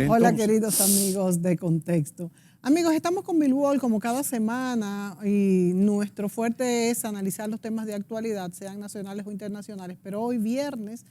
Hola, queridos amigos de Contexto. Amigos, estamos con Bill Wall como cada semana y nuestro fuerte es analizar los temas de actualidad, sean nacionales o internacionales, pero hoy viernes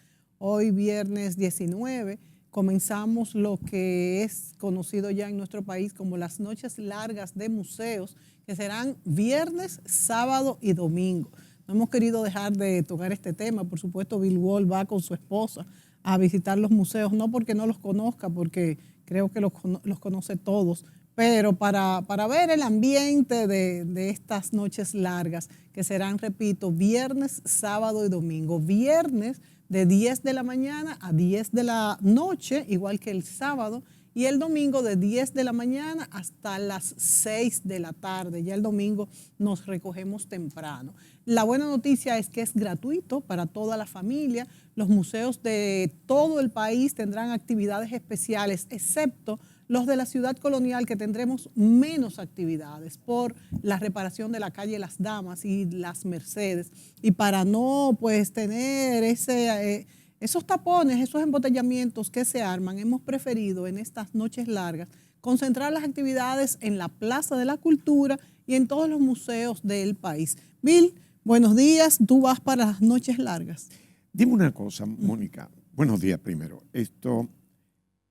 19, comenzamos lo que es conocido ya en nuestro país como las noches largas de museos, que serán viernes, sábado y domingo. No hemos querido dejar de tocar este tema. Por supuesto, Bill Wall va con su esposa a visitar los museos, no porque no los conozca, porque creo que los conoce todos, pero para ver el ambiente de estas noches largas, que serán, repito, viernes, sábado y domingo. Viernes de 10 de la mañana a 10 de la noche, igual que el sábado, y el domingo de 10 de la mañana hasta las 6 de la tarde. Ya el domingo nos recogemos temprano. La buena noticia es que es gratuito para toda la familia. Los museos de todo el país tendrán actividades especiales, excepto los de la ciudad colonial, que tendremos menos actividades por la reparación de la calle Las Damas y Las Mercedes. Y para no tener esos tapones, esos embotellamientos que se arman, hemos preferido en estas noches largas concentrar las actividades en la Plaza de la Cultura y en todos los museos del país. Bill, buenos días, tú vas para las noches largas. Dime una cosa, Mónica. Buenos días primero.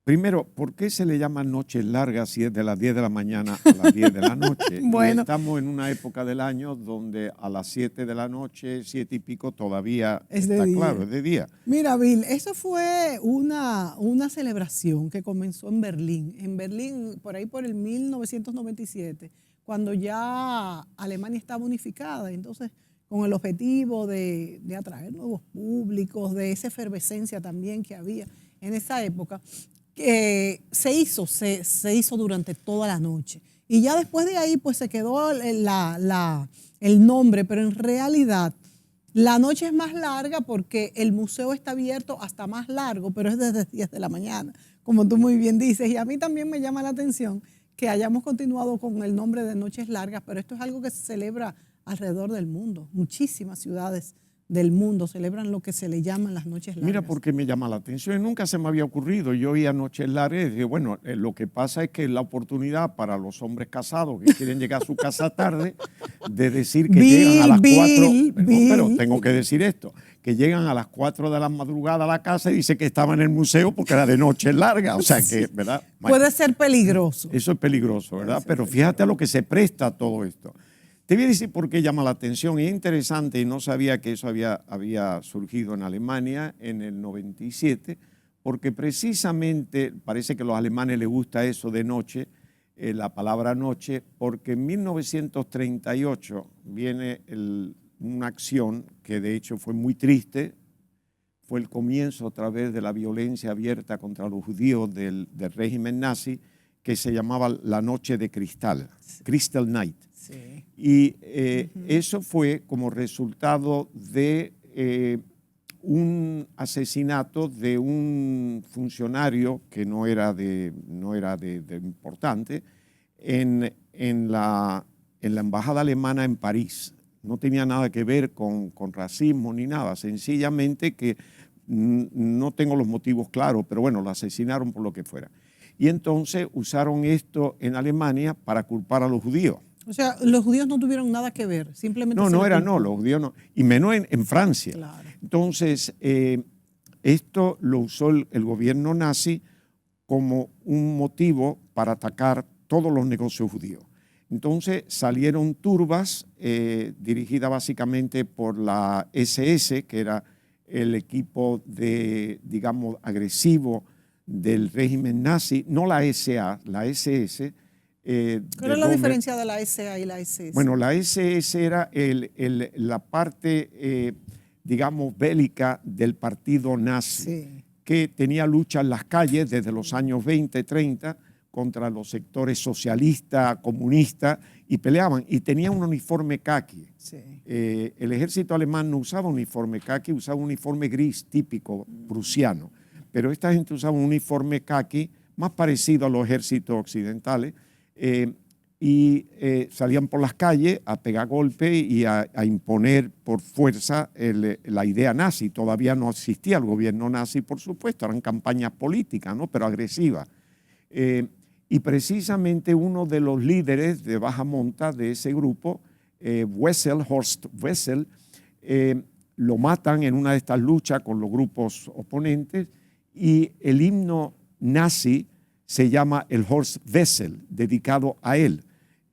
Primero, ¿por qué se le llama noches largas si es de las 10 de la mañana a las 10 de la noche? Bueno, y estamos en una época del año donde a las 7 de la noche, 7 y pico, todavía está claro, es de día. Mira, Bill, eso fue una celebración que comenzó en Berlín. En Berlín, por ahí por el 1997, cuando ya Alemania estaba unificada. Entonces, con el objetivo de atraer nuevos públicos, de esa efervescencia también que había en esa época, se hizo durante toda la noche. Y ya después de ahí, pues se quedó el nombre, pero en realidad la noche es más larga porque el museo está abierto hasta más largo, pero es desde 10 de la mañana, como tú muy bien dices. Y a mí también me llama la atención que hayamos continuado con el nombre de noches largas, pero esto es algo que se celebra alrededor del mundo. Muchísimas ciudades del mundo celebran lo que se le llaman las noches largas. Mira por qué me llama la atención. Nunca se me había ocurrido. Yo oía noches largas y dije, bueno, lo que pasa es que es la oportunidad para los hombres casados que quieren llegar a su casa tarde de decir que llegan a las 4. Pero tengo que decir esto, que llegan a las 4 de la madrugada a la casa y dice que estaba en el museo porque era de noche larga. O sea que, ¿verdad? Puede ser peligroso. Eso es peligroso, ¿verdad? Pero fíjate a lo que se presta a todo esto. Te voy a decir por qué llama la atención. Es interesante y no sabía que eso había surgido en Alemania en el 97, porque precisamente parece que a los alemanes les gusta eso de noche, la palabra noche, porque en 1938 viene una acción que de hecho fue muy triste, fue el comienzo a través de la violencia abierta contra los judíos del régimen nazi, que se llamaba la Noche de Cristal, Crystal Night. Sí. Y eso fue como resultado de un asesinato de un funcionario que no era de importante en la embajada alemana en París. No tenía nada que ver con racismo ni nada, sencillamente que no tengo los motivos claros, pero bueno, lo asesinaron por lo que fuera. Y entonces usaron esto en Alemania para culpar a los judíos. O sea, los judíos no tuvieron nada que ver, simplemente... No, los judíos no, y menos en Francia. Claro. Entonces, esto lo usó el gobierno nazi como un motivo para atacar todos los negocios judíos. Entonces salieron turbas dirigidas básicamente por la SS, que era el equipo digamos, agresivo del régimen nazi, no la SA, la SS. ¿Cuál es la diferencia de la SA y la SS? Bueno, la SS era la parte, digamos, bélica del partido nazi, sí, que tenía lucha en las calles desde los años 20, 30 contra los sectores socialistas, comunistas, y peleaban. Y tenía un uniforme caqui. Sí. El ejército alemán no usaba uniforme caqui, usaba un uniforme gris típico prusiano. Pero esta gente usaba un uniforme caqui más parecido a los ejércitos occidentales, salían por las calles a pegar golpes y a imponer por fuerza la idea nazi. Todavía no existía el gobierno nazi, por supuesto, eran campañas políticas, ¿no? Pero agresivas. Y precisamente uno de los líderes de baja monta de ese grupo, Horst Wessel, lo matan en una de estas luchas con los grupos oponentes, y el himno nazi se llama el Horst Wessel, dedicado a él.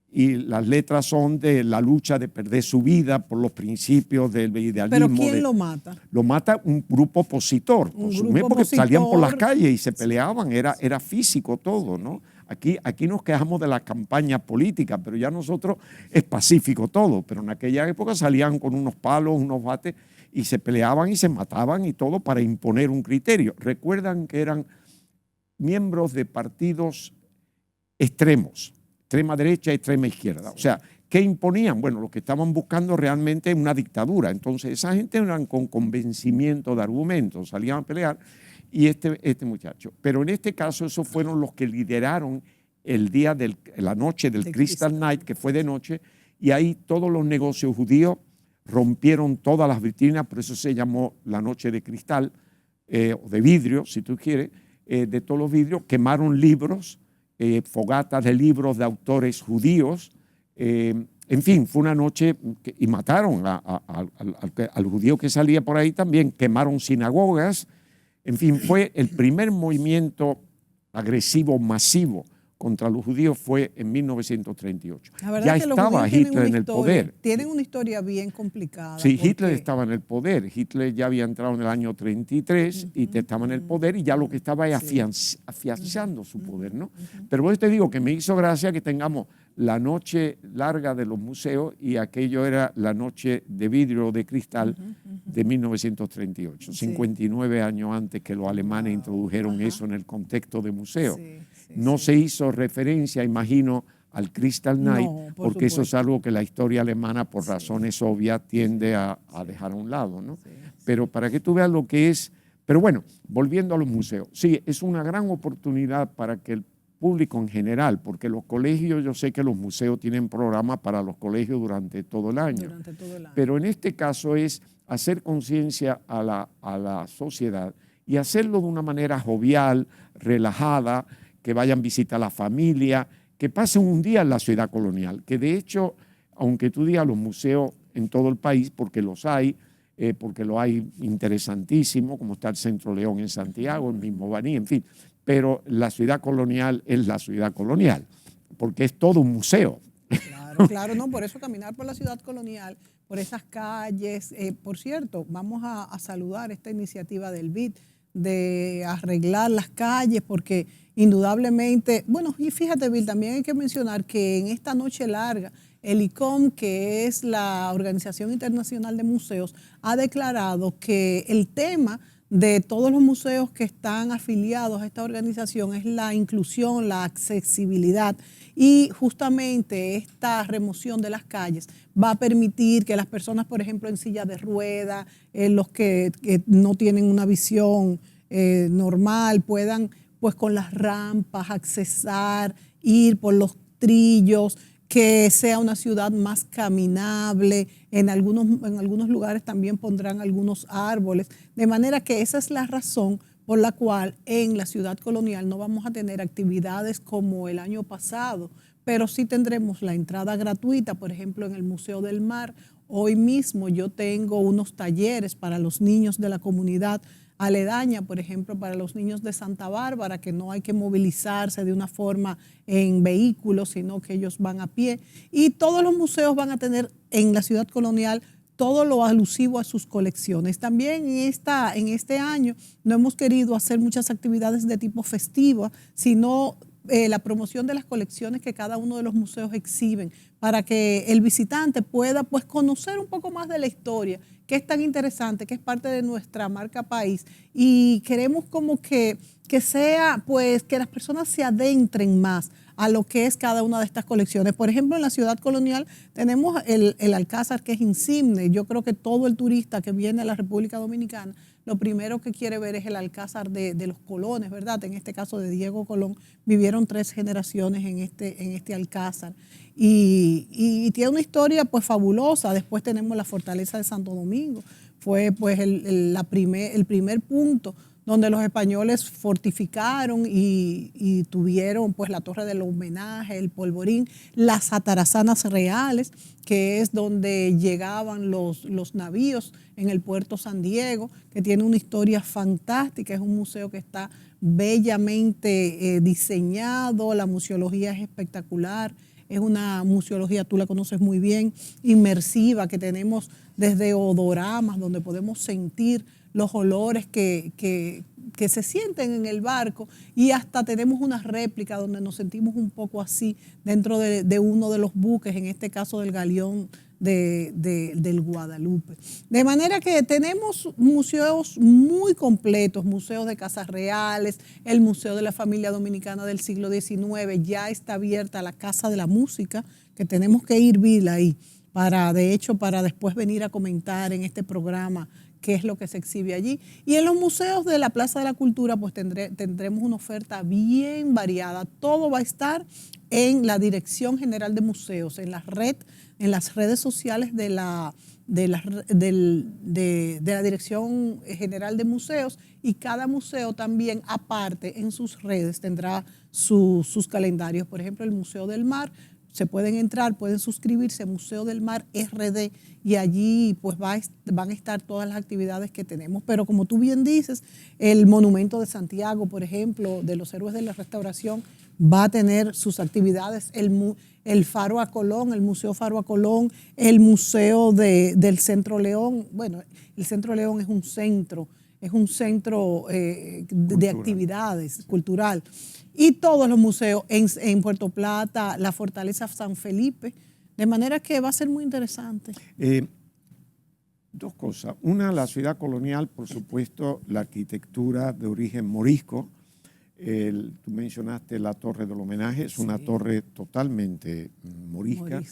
Y las letras son de la lucha de perder su vida por los principios del idealismo. ¿Pero quién lo mata? Lo mata un grupo opositor, porque salían por las calles y se peleaban, era físico todo, ¿no? Aquí nos quejamos de la campaña política, pero ya nosotros es pacífico todo, pero en aquella época salían con unos palos, unos bates, y se peleaban y se mataban y todo para imponer un criterio. Recuerdan que eran miembros de partidos extremos, extrema derecha y extrema izquierda. O sea, ¿qué imponían? Bueno, lo que estaban buscando realmente es una dictadura. Entonces, esa gente eran con convencimiento de argumentos, salían a pelear, y este muchacho. Pero en este caso, esos fueron los que lideraron la noche del Crystal Night, que fue de noche, y ahí todos los negocios judíos rompieron todas las vitrinas, por eso se llamó la noche de cristal, o de vidrio, si tú quieres, de todos los vidrios, quemaron libros, fogatas de libros de autores judíos, en fin, fue una noche y mataron al judío que salía por ahí también, quemaron sinagogas, en fin, fue el primer movimiento agresivo masivo contra los judíos fue en 1938. Ya estaba Hitler en el poder. Tienen una historia bien complicada. Sí, Hitler estaba en el poder. Hitler ya había entrado en el año 33 y estaba en el poder, y ya lo que estaba es afianzando su poder, ¿no? Pero vos te digo que me hizo gracia que tengamos la noche larga de los museos y aquello era la noche de vidrio de cristal de 1938, 59 años antes que los alemanes introdujeron eso en el contexto de museo. No se hizo referencia, imagino, al Crystal Night, porque eso es algo que la historia alemana, por razones obvias, tiende a dejar a un lado, ¿no? Pero para que tú veas lo que es. Pero bueno, volviendo a los museos, sí, es una gran oportunidad para que el público en general, porque los colegios, yo sé que los museos tienen programas para los colegios durante todo el año. Pero en este caso es hacer conciencia a la sociedad y hacerlo de una manera jovial, relajada, que vayan a visitar a la familia, que pasen un día en la ciudad colonial, que de hecho, aunque tú digas los museos en todo el país, porque los hay interesantísimos, como está el Centro León en Santiago, el mismo Baní, en fin, pero la ciudad colonial es la ciudad colonial, porque es todo un museo. Claro, no, por eso caminar por la ciudad colonial, por esas calles. Por cierto, vamos a saludar esta iniciativa del BID de arreglar las calles, porque indudablemente, bueno, y fíjate, Bill, también hay que mencionar que en esta noche larga, el ICOM, que es la Organización Internacional de Museos, ha declarado que el tema de todos los museos que están afiliados a esta organización es la inclusión, la accesibilidad, y justamente esta remoción de las calles va a permitir que las personas, por ejemplo, en silla de ruedas, los que no tienen una visión normal, puedan pues con las rampas accesar, ir por los trillos, que sea una ciudad más caminable. En algunos lugares también pondrán algunos árboles, de manera que esa es la razón por la cual en la ciudad colonial no vamos a tener actividades como el año pasado, pero sí tendremos la entrada gratuita, por ejemplo, en el Museo del Mar. Hoy mismo yo tengo unos talleres para los niños de la comunidad aledaña, por ejemplo, para los niños de Santa Bárbara, que no hay que movilizarse de una forma en vehículos, sino que ellos van a pie. Y todos los museos van a tener en la ciudad colonial todo lo alusivo a sus colecciones. También en este año no hemos querido hacer muchas actividades de tipo festiva, sino la promoción de las colecciones que cada uno de los museos exhiben, para que el visitante pueda pues conocer un poco más de la historia, que es tan interesante, que es parte de nuestra marca país, y queremos como que sea, pues, que las personas se adentren más a lo que es cada una de estas colecciones. Por ejemplo, en la ciudad colonial tenemos el Alcázar, que es insigne. Yo creo que todo el turista que viene a la República Dominicana, lo primero que quiere ver es el Alcázar de los Colones, ¿verdad? En este caso de Diego Colón, vivieron 3 generaciones en este Alcázar. Y tiene una historia pues fabulosa. Después tenemos la Fortaleza de Santo Domingo. Fue pues el primer punto donde los españoles fortificaron y tuvieron pues la torre del homenaje, el polvorín, las atarazanas reales, que es donde llegaban los navíos en el puerto San Diego, que tiene una historia fantástica, es un museo que está bellamente diseñado, la museología es espectacular, es una museología, tú la conoces muy bien, inmersiva, que tenemos desde odoramas, donde podemos sentir los olores que se sienten en el barco, y hasta tenemos una réplica donde nos sentimos un poco así dentro de uno de los buques, en este caso del galeón del Guadalupe. De manera que tenemos museos muy completos, museos de casas reales, el Museo de la Familia Dominicana del siglo XIX, ya está abierta la Casa de la Música, que tenemos que ir, Vila, ahí, de hecho, para después venir a comentar en este programa qué es lo que se exhibe allí. Y en los museos de la Plaza de la Cultura, pues tendremos una oferta bien variada. Todo va a estar en la Dirección General de Museos, en las redes sociales de la Dirección General de Museos, y cada museo también, aparte, en sus redes tendrá sus calendarios. Por ejemplo, el Museo del Mar, se pueden entrar, pueden suscribirse a Museo del Mar RD, y allí pues van a estar todas las actividades que tenemos. Pero como tú bien dices, el Monumento de Santiago, por ejemplo, de los Héroes de la Restauración, va a tener sus actividades. El Faro a Colón, el Museo Faro a Colón, el Museo del Centro León. Bueno, el Centro León es un centro de actividades cultural. Y todos los museos en Puerto Plata, la Fortaleza San Felipe, de manera que va a ser muy interesante. Dos cosas. Una, la ciudad colonial, por supuesto, la arquitectura de origen morisco. Tú mencionaste la Torre del Homenaje, es una torre totalmente morisca.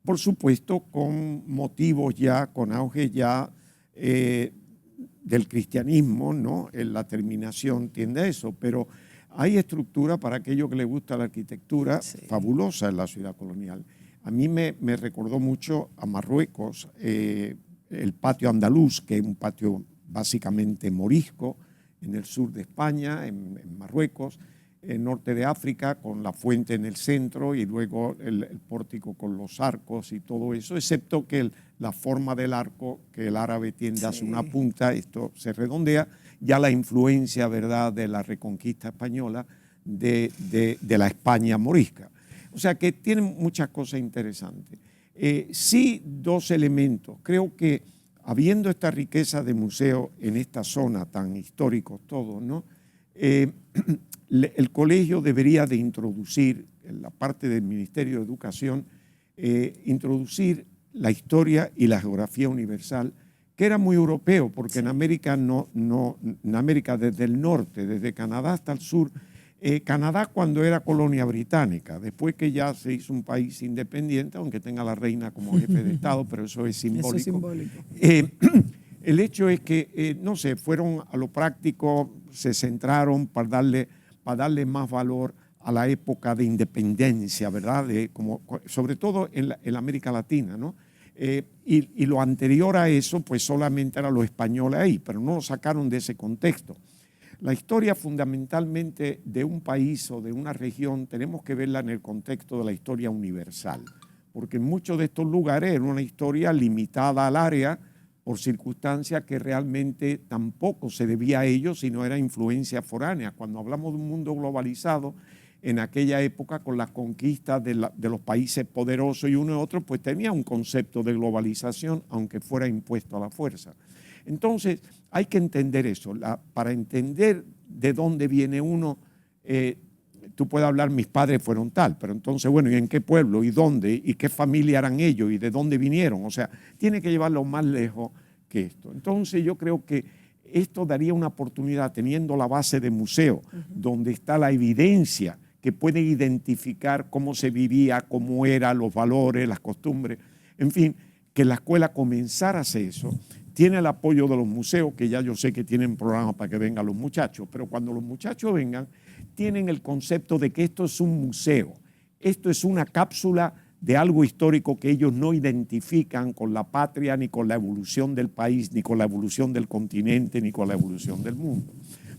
Por supuesto, con motivos ya, con auge ya del cristianismo, ¿no? La terminación tiende a eso, pero hay estructura para aquello que le gusta la arquitectura fabulosa en la ciudad colonial. A mí me recordó mucho a Marruecos, el patio andaluz, que es un patio básicamente morisco, en el sur de España, en Marruecos, en norte de África, con la fuente en el centro y luego el pórtico con los arcos y todo eso, excepto que la forma del arco, que el árabe tiende hacia una punta, esto se redondea, ya la influencia, ¿verdad?, de la reconquista española de la España morisca. O sea que tienen muchas cosas interesantes. Sí, dos elementos. Creo que habiendo esta riqueza de museos en esta zona tan históricos todos, ¿no? El colegio debería de introducir, en la parte del Ministerio de Educación, introducir la historia y la geografía universal, que era muy europeo, porque en América en América desde el norte, desde Canadá hasta el sur, Canadá cuando era colonia británica, después que ya se hizo un país independiente, aunque tenga la reina como jefe de Estado, pero eso es simbólico. Eso es simbólico. El hecho es que, no sé, fueron a lo práctico, se centraron para darle más valor a la época de independencia, ¿verdad? Sobre todo en la América Latina, ¿no? Y lo anterior a eso, pues solamente eran los españoles ahí, pero no lo sacaron de ese contexto. La historia fundamentalmente de un país o de una región tenemos que verla en el contexto de la historia universal, porque en muchos de estos lugares era una historia limitada al área por circunstancias que realmente tampoco se debía a ellos, sino era influencia foránea. Cuando hablamos de un mundo globalizado, en aquella época con las conquistas de los países poderosos y uno y otro, pues tenía un concepto de globalización, aunque fuera impuesto a la fuerza. Entonces, hay que entender eso. Para entender de dónde viene uno, tú puedes hablar, mis padres fueron tal, pero entonces, bueno, ¿y en qué pueblo? ¿Y dónde? ¿Y qué familia eran ellos? ¿Y de dónde vinieron? O sea, tiene que llevarlo más lejos que esto. Entonces, yo creo que esto daría una oportunidad, teniendo la base de museo, donde está la evidencia que puede identificar cómo se vivía, cómo eran los valores, las costumbres, en fin, que la escuela comenzara a hacer eso. Tiene el apoyo de los museos, que ya yo sé que tienen programas para que vengan los muchachos, pero cuando los muchachos vengan, tienen el concepto de que esto es un museo, esto es una cápsula de algo histórico que ellos no identifican con la patria, ni con la evolución del país, ni con la evolución del continente, ni con la evolución del mundo.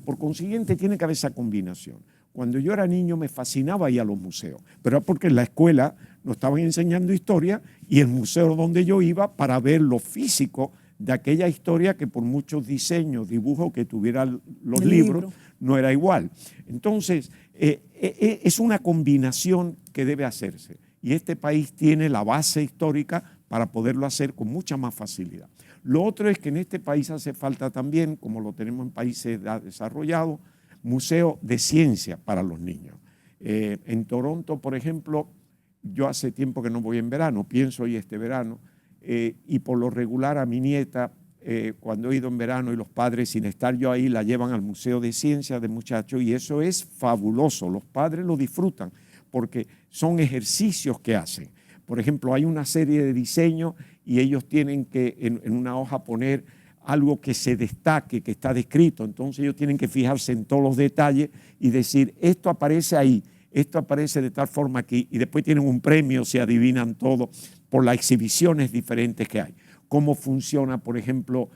Por consiguiente, tiene que haber esa combinación. Cuando yo era niño me fascinaba ir a los museos, pero era porque en la escuela nos estaban enseñando historia y el museo donde yo iba para ver lo físico de aquella historia que por muchos diseños, dibujos que tuvieran los libros, no era igual. Entonces, es una combinación que debe hacerse y este país tiene la base histórica para poderlo hacer con mucha más facilidad. Lo otro es que en este país hace falta también, como lo tenemos en países desarrollados, museos de ciencia para los niños. En Toronto, por ejemplo, yo hace tiempo que no voy en verano, pienso ir este verano, y por lo regular a mi nieta, cuando he ido en verano y los padres, sin estar yo ahí, la llevan al Museo de Ciencias de muchachos y eso es fabuloso. Los padres lo disfrutan porque son ejercicios que hacen. Por ejemplo, hay una serie de diseños y ellos tienen que en una hoja poner algo que se destaque, que está descrito. Entonces ellos tienen que fijarse en todos los detalles y decir, esto aparece ahí, esto aparece de tal forma aquí, y después tienen un premio si adivinan todo por las exhibiciones diferentes que hay. Cómo funciona, por ejemplo,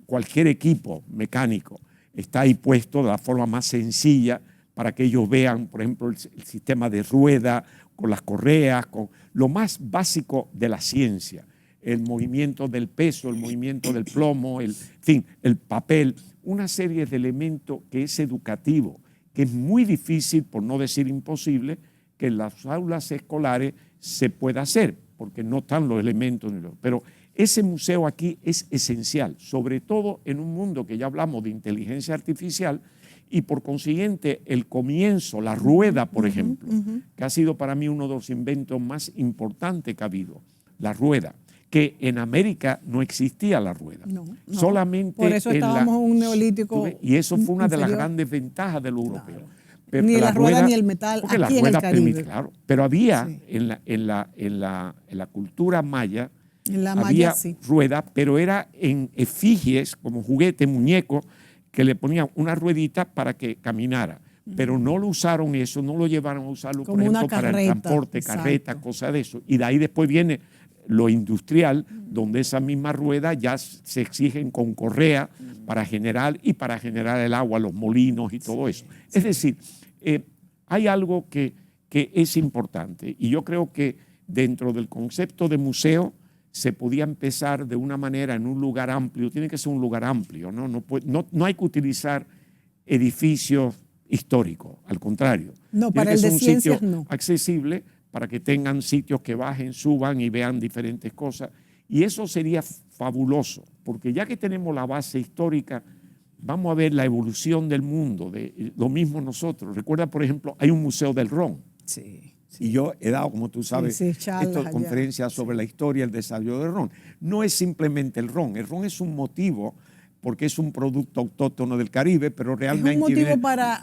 cualquier equipo mecánico. Está ahí puesto de la forma más sencilla para que ellos vean, por ejemplo, el sistema de rueda, con las correas, con lo más básico de la ciencia. El movimiento del peso, el movimiento del plomo, en fin, el papel, una serie de elementos que es educativo, que es muy difícil, por no decir imposible, que en las aulas escolares se pueda hacer, porque no están los elementos. Pero ese museo aquí es esencial, sobre todo en un mundo que ya hablamos de inteligencia artificial y por consiguiente el comienzo, la rueda, por ejemplo, que ha sido para mí uno de los inventos más importantes que ha habido, la rueda, que en América no existía la rueda. No. Solamente por eso estábamos en un neolítico. Y eso fue una de las grandes ventajas de los europeos. Pero ni la rueda ni el metal aquí la rueda en el Caribe. Claro, pero había en la cultura maya, había rueda, pero era en efigies, como juguete, muñeco, que le ponían una ruedita para que caminara. Pero no lo usaron eso, no lo llevaron a usarlo, como por ejemplo, carreta, para el transporte, carreta, cosas de eso. Y de ahí después viene lo industrial, donde esa misma rueda ya se exigen con correa para generar el agua, los molinos y todo eso. Es decir, hay algo que es importante y yo creo que dentro del concepto de museo se podía empezar de una manera en un lugar amplio, tiene que ser un lugar amplio, no hay que utilizar edificios históricos, al contrario. No, para el de ciencias no. Accesible para que tengan sitios que bajen, suban y vean diferentes cosas. Y eso sería fabuloso, porque ya que tenemos la base histórica, vamos a ver la evolución del mundo, de lo mismo nosotros. Recuerda, por ejemplo, hay un museo del ron. Sí. Y yo he dado, como tú sabes, estas conferencias sobre la historia, el desarrollo del ron. No es simplemente el ron es un motivo porque es un producto autóctono del Caribe, pero realmente... Es un motivo para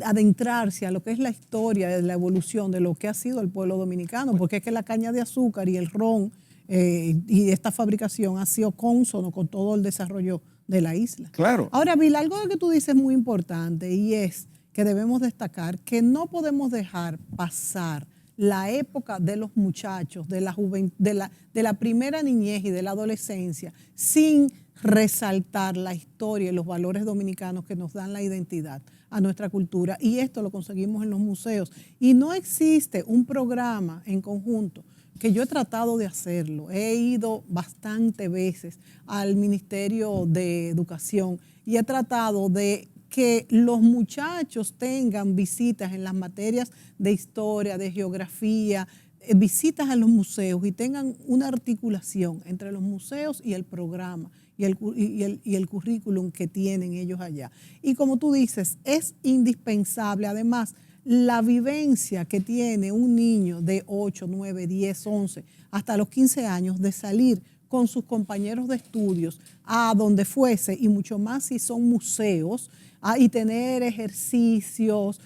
adentrarse a lo que es la historia de la evolución de lo que ha sido el pueblo dominicano, porque es que la caña de azúcar y el ron y esta fabricación ha sido cónsono con todo el desarrollo de la isla. Claro. Ahora, Bill, algo que tú dices muy importante y es que debemos destacar que no podemos dejar pasar la época de los muchachos, de la primera niñez y de la adolescencia, sin resaltar la historia y los valores dominicanos que nos dan la identidad a nuestra cultura. Y esto lo conseguimos en los museos. Y no existe un programa en conjunto, que yo he tratado de hacerlo. He ido bastantes veces al Ministerio de Educación y he tratado de que los muchachos tengan visitas en las materias de historia, de geografía, visitas a los museos y tengan una articulación entre los museos y el programa y el currículum que tienen ellos allá. Y como tú dices, es indispensable, además, la vivencia que tiene un niño de 8, 9, 10, 11, hasta los 15 años de salir con sus compañeros de estudios a donde fuese, y mucho más si son museos, y tener ejercicios,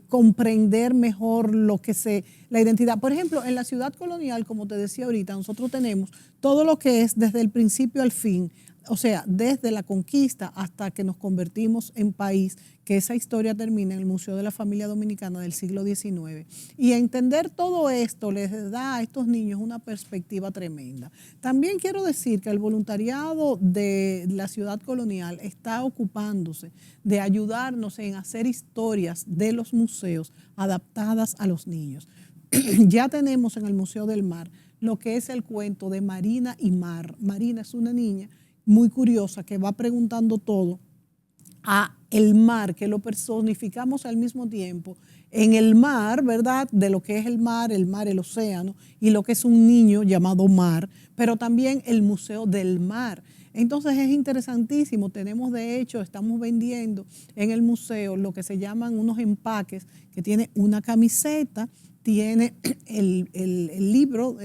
comprender mejor la identidad. Por ejemplo, en la ciudad colonial, como te decía ahorita, nosotros tenemos todo lo que es desde el principio al fin, o sea, desde la conquista hasta que nos convertimos en país, que esa historia termina en el Museo de la Familia Dominicana del siglo XIX. Y entender todo esto les da a estos niños una perspectiva tremenda. También quiero decir que el voluntariado de la ciudad colonial está ocupándose de ayudarnos en hacer historias de los museos adaptadas a los niños. Ya tenemos en el Museo del Mar lo que es el cuento de Marina y Mar. Marina es una niña muy curiosa que va preguntando todo a el mar, que lo personificamos al mismo tiempo en el mar, ¿verdad? De lo que es el mar, el océano, y lo que es un niño llamado Mar, pero también el Museo del Mar. Entonces es interesantísimo, tenemos de hecho, estamos vendiendo en el museo lo que se llaman unos empaques, que tiene una camiseta, tiene el libro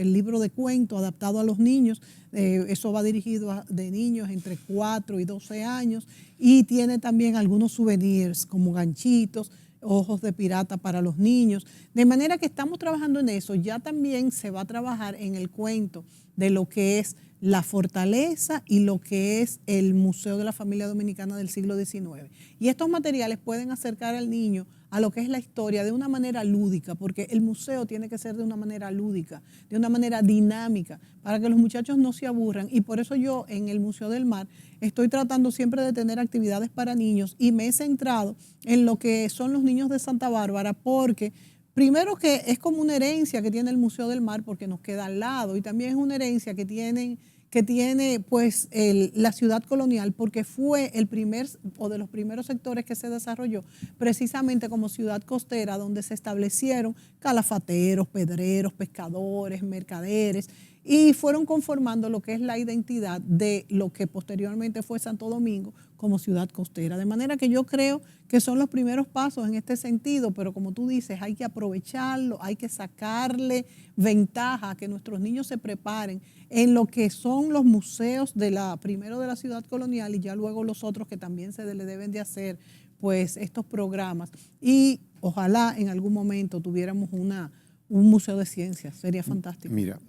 de cuento adaptado a los niños, eso va dirigido a de niños entre 4 y 12 años, y tiene también algunos souvenirs como ganchitos, ojos de pirata para los niños, de manera que estamos trabajando en eso. Ya también se va a trabajar en el cuento de lo que es la fortaleza y lo que es el Museo de la Familia Dominicana del siglo XIX. Y estos materiales pueden acercar al niño a lo que es la historia de una manera lúdica, porque el museo tiene que ser de una manera lúdica, de una manera dinámica, para que los muchachos no se aburran. Y por eso yo en el Museo del Mar estoy tratando siempre de tener actividades para niños y me he centrado en lo que son los niños de Santa Bárbara, porque primero que es como una herencia que tiene el Museo del Mar porque nos queda al lado, y también es una herencia que tiene pues la ciudad colonial porque fue el primer o de los primeros sectores que se desarrolló precisamente como ciudad costera, donde se establecieron calafateros, pedreros, pescadores, mercaderes, y fueron conformando lo que es la identidad de lo que posteriormente fue Santo Domingo como ciudad costera. De manera que yo creo que son los primeros pasos en este sentido, pero como tú dices, hay que aprovecharlo, hay que sacarle ventaja a que nuestros niños se preparen en lo que son los museos primero de la ciudad colonial y ya luego los otros que también se le deben de hacer pues estos programas. Y ojalá en algún momento tuviéramos un museo de ciencias, sería fantástico. Mira,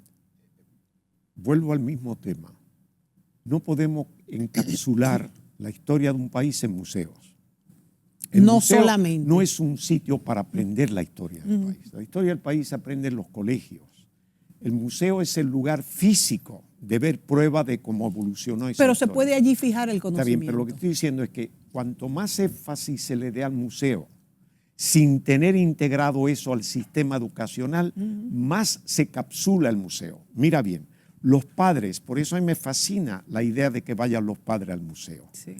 vuelvo al mismo tema. No podemos encapsular la historia de un país en museos. El no museo solamente. no es un sitio para aprender la historia del país. La historia del país se aprende en los colegios. El museo es el lugar físico de ver prueba de cómo evolucionó esa Pero historia. se puede allí fijar el conocimiento. Está bien, pero lo que estoy diciendo es que cuanto más énfasis se le dé al museo, sin tener integrado eso al sistema educacional, más se capsula el museo. Mira bien, los padres, por eso a mí me fascina la idea de que vayan los padres al museo. Sí.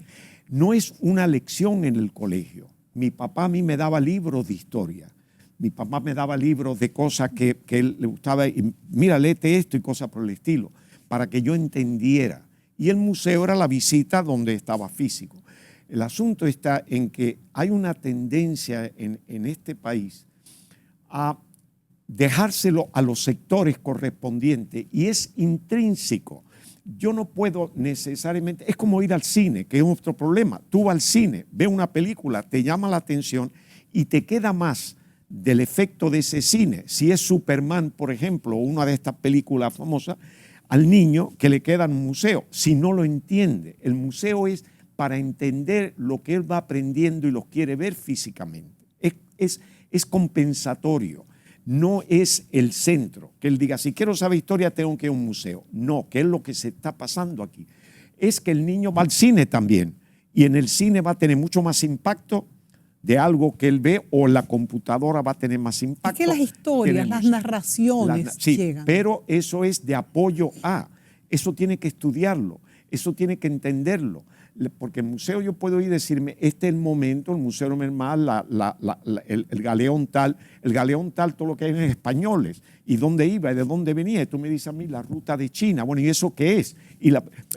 No es una lección en el colegio. Mi papá a mí me daba libros de historia. Mi papá me daba libros de cosas que él le gustaba. Y mira, léete esto y cosas por el estilo, para que yo entendiera. Y el museo era la visita donde estaba físico. El asunto está en que hay una tendencia en este país a dejárselo a los sectores correspondientes y es intrínseco. Yo no puedo necesariamente, es como ir al cine, que es otro problema. Tú vas al cine, ves una película, te llama la atención y te queda más del efecto de ese cine. Si es Superman, por ejemplo, o una de estas películas famosas, al niño que le queda en un museo, si no lo entiende. El museo es para entender lo que él va aprendiendo y lo quiere ver físicamente. Es compensatorio. No es el centro, que él diga, si quiero saber historia tengo que ir a un museo. No, que es lo que se está pasando aquí. Es que el niño va al cine también y en el cine va a tener mucho más impacto de algo que él ve o la computadora va a tener más impacto. Es que las historias, las narraciones llegan. Pero eso es de apoyo a, eso tiene que estudiarlo, eso tiene que entenderlo. Porque el museo yo puedo ir y decirme, este es el momento, el museo normal, el galeón tal, todo lo que hay en españoles, y dónde iba, y de dónde venía, y tú me dices a mí la ruta de China, bueno, ¿y eso qué es?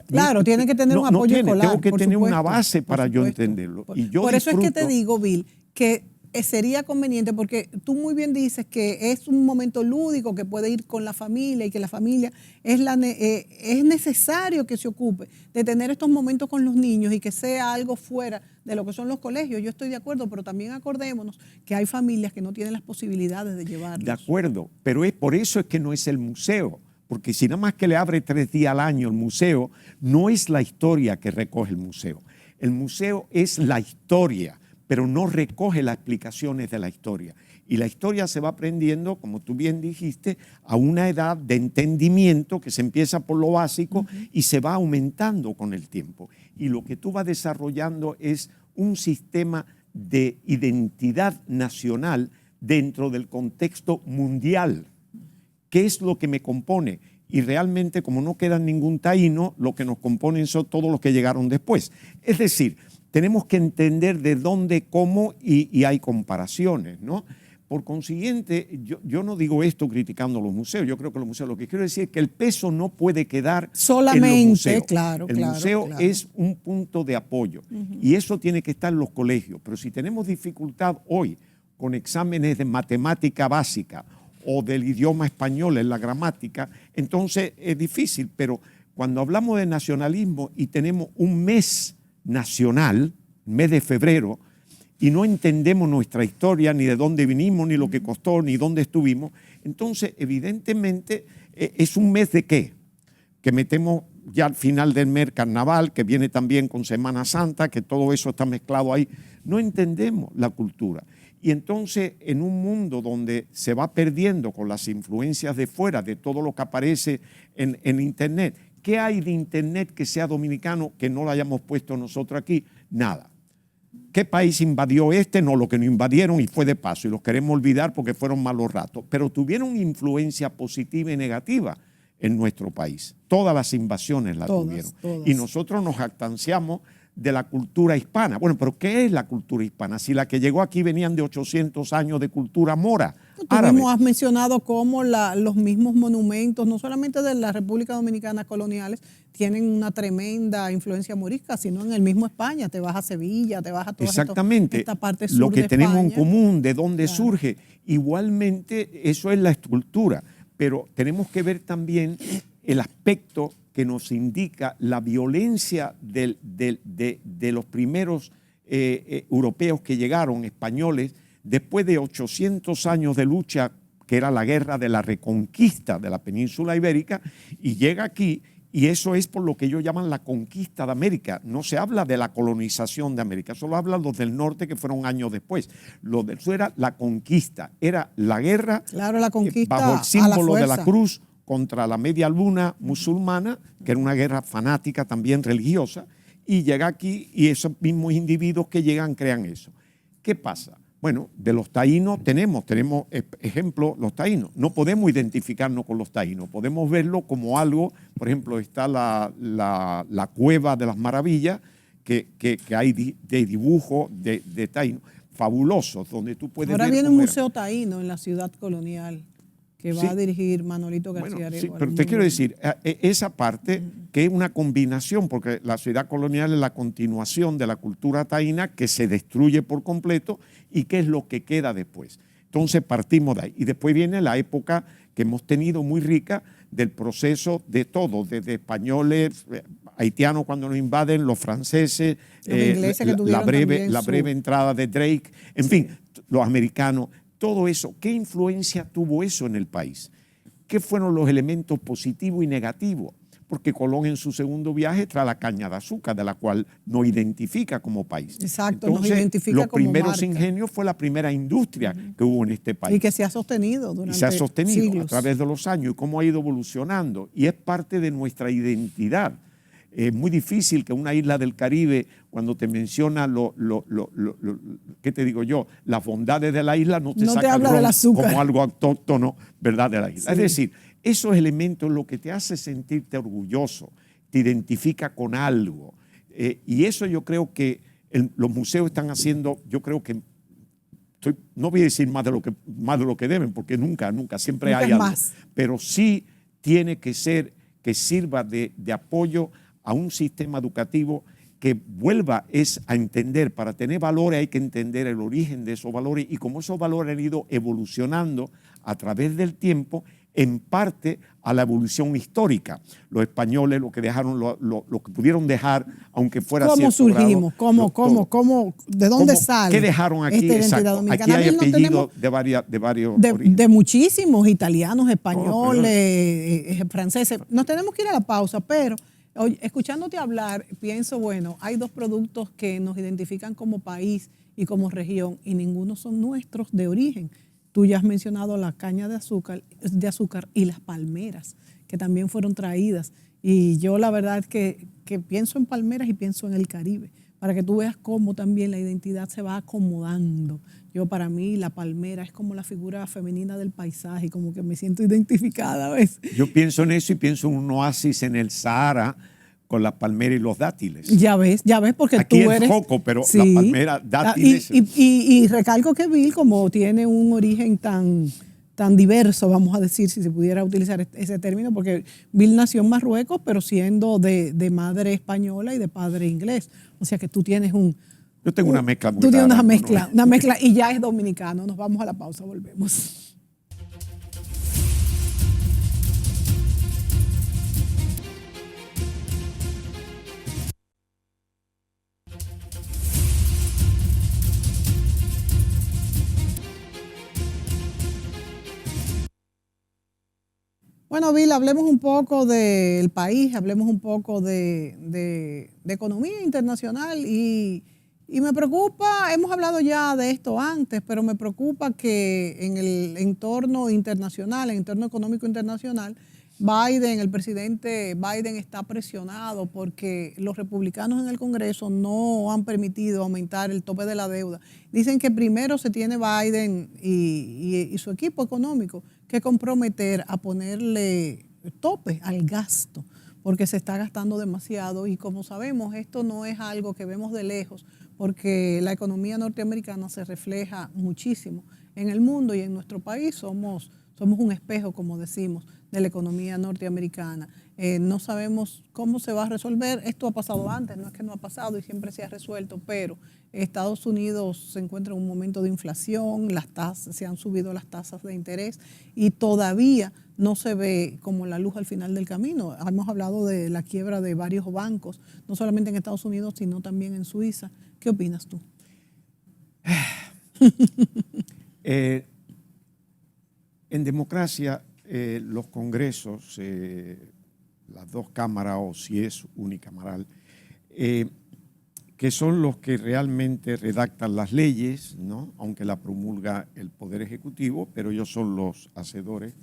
Claro, tiene que tener un apoyo escolar. Tengo que tener supuesto, una base para yo entenderlo. Y yo por eso es que te digo, Bill, que sería conveniente, porque tú muy bien dices que es un momento lúdico que puede ir con la familia y que la familia es necesario que se ocupe de tener estos momentos con los niños y que sea algo fuera de lo que son los colegios. Yo estoy de acuerdo, pero también acordémonos que hay familias que no tienen las posibilidades de llevarlos. De acuerdo, pero por eso es que no es el museo, porque si nada más que le abre 3 días al año el museo, no es la historia que recoge el museo. El museo es la historia, pero no recoge las explicaciones de la historia. Y la historia se va aprendiendo, como tú bien dijiste, a una edad de entendimiento que se empieza por lo básico y se va aumentando con el tiempo. Y lo que tú vas desarrollando es un sistema de identidad nacional dentro del contexto mundial. ¿Qué es lo que me compone? Y realmente, como no queda ningún taíno, lo que nos componen son todos los que llegaron después. Es decir, tenemos que entender de dónde, cómo y hay comparaciones, ¿no? Por consiguiente, yo no digo esto criticando los museos, yo creo que los museos, lo que quiero decir es que el peso no puede quedar solamente en los museos. Claro, el museo es un punto de apoyo y eso tiene que estar en los colegios. Pero si tenemos dificultad hoy con exámenes de matemática básica o del idioma español en la gramática, entonces es difícil. Pero cuando hablamos de nacionalismo y tenemos un mes nacional, mes de febrero, y no entendemos nuestra historia, ni de dónde vinimos, ni lo que costó, ni dónde estuvimos, entonces evidentemente es un mes de qué, que metemos ya al final del mes carnaval, que viene también con Semana Santa, que todo eso está mezclado ahí. No entendemos la cultura. Y entonces en un mundo donde se va perdiendo con las influencias de fuera, de todo lo que aparece en Internet, ¿qué hay de Internet que sea dominicano que no lo hayamos puesto nosotros aquí? Nada. ¿Qué país invadió este? No, lo que no invadieron y fue de paso y los queremos olvidar porque fueron malos ratos, pero tuvieron influencia positiva y negativa en nuestro país. Todas las invasiones la tuvieron. Y nosotros nos jactanciamos de la cultura hispana. Bueno, pero ¿qué es la cultura hispana? Si la que llegó aquí venían de 800 años de cultura mora, árabe. Tú mismo has mencionado cómo los mismos monumentos, no solamente de la República Dominicana coloniales, tienen una tremenda influencia morisca, sino en el mismo España. Te vas a Sevilla, te vas a toda esta parte sur lo que de tenemos España. en común, de dónde surge. Igualmente, eso es la estructura, pero tenemos que ver también el aspecto que nos indica la violencia de los primeros europeos que llegaron, españoles, después de 800 años de lucha, que era la guerra de la reconquista de la península ibérica, y llega aquí, y eso es por lo que ellos llaman la conquista de América. No se habla de la colonización de América, solo hablan los del norte que fueron años después. Lo del sur era la conquista, era la guerra, claro, la conquista bajo el símbolo de la cruz, contra la media luna musulmana, que era una guerra fanática también religiosa, y llega aquí y esos mismos individuos que llegan crean eso. ¿Qué pasa? Bueno, de los taínos tenemos ejemplo, los taínos. No podemos identificarnos con los taínos, podemos verlo como algo, por ejemplo, está la Cueva de las Maravillas, que hay de dibujo de taínos fabulosos, donde tú puedes ver. Ahora viene un museo taíno en la ciudad colonial, que va a dirigir Manolito García Arevalo. Sí, pero te quiero decir, esa parte que es una combinación, porque la ciudad colonial es la continuación de la cultura taína que se destruye por completo y qué es lo que queda después. Entonces partimos de ahí. Y después viene la época que hemos tenido muy rica del proceso de todo, desde españoles, haitianos cuando nos invaden, los franceses, los ingleses que la breve entrada de Drake, en fin, los americanos. Todo eso, ¿qué influencia tuvo eso en el país? ¿Qué fueron los elementos positivos y negativos? Porque Colón en su segundo viaje trae la caña de azúcar, de la cual nos identifica como país. Exacto, entonces, nos identifica los como primeros marca. ingenios fue la primera industria que hubo en este país. Y que se ha sostenido durante siglos. A través de los años y cómo ha ido evolucionando. Y es parte de nuestra identidad. Es muy difícil que una isla del Caribe, cuando te menciona ¿qué te digo yo? Las bondades de la isla, no te saca habla del azúcar como algo autóctono, ¿verdad? De la isla. Sí. Es decir, esos elementos lo que te hace sentirte orgulloso, te identifica con algo. Y eso yo creo que los museos están haciendo, yo creo que, no voy a decir más de lo que deben, porque nunca siempre hay algo. Más. Pero sí tiene que ser que sirva de apoyo a un sistema educativo que vuelva a entender. Para tener valores hay que entender el origen de esos valores y cómo esos valores han ido evolucionando a través del tiempo, en parte a la evolución histórica. Los españoles lo que dejaron, lo que pudieron dejar, aunque fuera ¿Cómo cierto grado, surgimos? ¿De dónde sale? ¿Qué dejaron aquí? Esta identidad Exacto. dominicana? Aquí hay No apellidos tenemos de varios orígenes. de muchísimos italianos, españoles, pero franceses. Nos tenemos que ir a la pausa, pero oye, escuchándote hablar, pienso, bueno, hay dos productos que nos identifican como país y como región y ninguno son nuestros de origen. Tú ya has mencionado la caña de azúcar y las palmeras, que también fueron traídas. Y yo la verdad es que pienso en palmeras y pienso en el Caribe, para que tú veas cómo también la identidad se va acomodando. Para mí, la palmera es como la figura femenina del paisaje, como que me siento identificada, ¿ves? Yo pienso en eso y pienso en un oasis en el Sahara con las palmeras y los dátiles. Ya ves, porque aquí tú es eres... coco, pero sí, la palmera, dátiles. Y recalco que Bill, como tiene un origen tan diverso, vamos a decir, si se pudiera utilizar ese término, porque Bill nació en Marruecos, pero siendo de madre española y de padre inglés. O sea que tú tienes Yo tengo una mezcla muy Tú tienes rara, una mezcla y ya es dominicano. Nos vamos a la pausa, volvemos. Bueno, Bill, hablemos un poco del país, hablemos un poco de economía internacional y me preocupa, hemos hablado ya de esto antes, pero me preocupa que en el entorno internacional, el entorno económico internacional, el presidente Biden está presionado porque los republicanos en el Congreso no han permitido aumentar el tope de la deuda. Dicen que primero se tiene Biden y su equipo económico que comprometer a ponerle tope al gasto, porque se está gastando demasiado y como sabemos, esto no es algo que vemos de lejos, porque la economía norteamericana se refleja muchísimo en el mundo y en nuestro país somos un espejo, como decimos, de la economía norteamericana. No sabemos cómo se va a resolver. Esto ha pasado antes, no es que no ha pasado y siempre se ha resuelto, pero Estados Unidos se encuentra en un momento de inflación, se han subido las tasas de interés y todavía no se ve como la luz al final del camino. Hemos hablado de la quiebra de varios bancos, no solamente en Estados Unidos, sino también en Suiza. ¿Qué opinas tú? En democracia, los congresos, las dos cámaras o si es unicameral, que son los que realmente redactan las leyes, ¿no? Aunque la promulga el Poder Ejecutivo, pero ellos son los hacedores.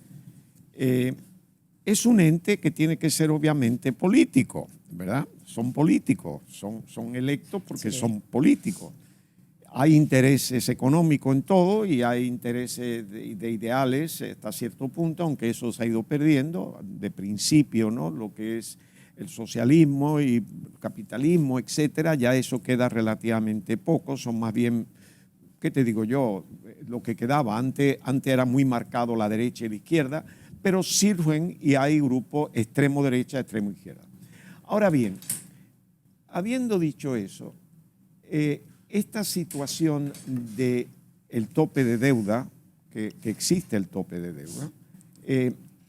Es un ente que tiene que ser obviamente político, ¿verdad? Son políticos, son electos porque sí, son políticos. Hay intereses económicos en todo y hay intereses de ideales hasta cierto punto, aunque eso se ha ido perdiendo de principio, ¿no? Lo que es el socialismo y el capitalismo, etcétera, ya eso queda relativamente poco, son más bien, ¿qué te digo yo? Lo que quedaba antes era muy marcado la derecha y la izquierda, pero surgen y hay grupos extremo derecha, extremo izquierda. Ahora bien, habiendo dicho eso, esta situación del tope de deuda, que existe el tope de deuda,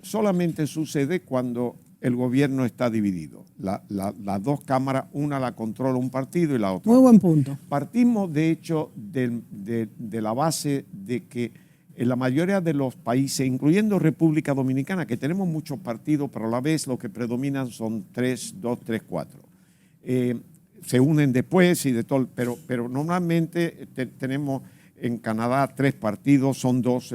solamente sucede cuando el gobierno está dividido. Las dos cámaras, una la controla un partido y la otra. Muy buen punto. Partimos, de hecho, de la base de que en la mayoría de los países, incluyendo República Dominicana, que tenemos muchos partidos, pero a la vez lo que predominan son 2, 3, 4. Se unen después y de todo, pero normalmente tenemos en Canadá 3 partidos, son 2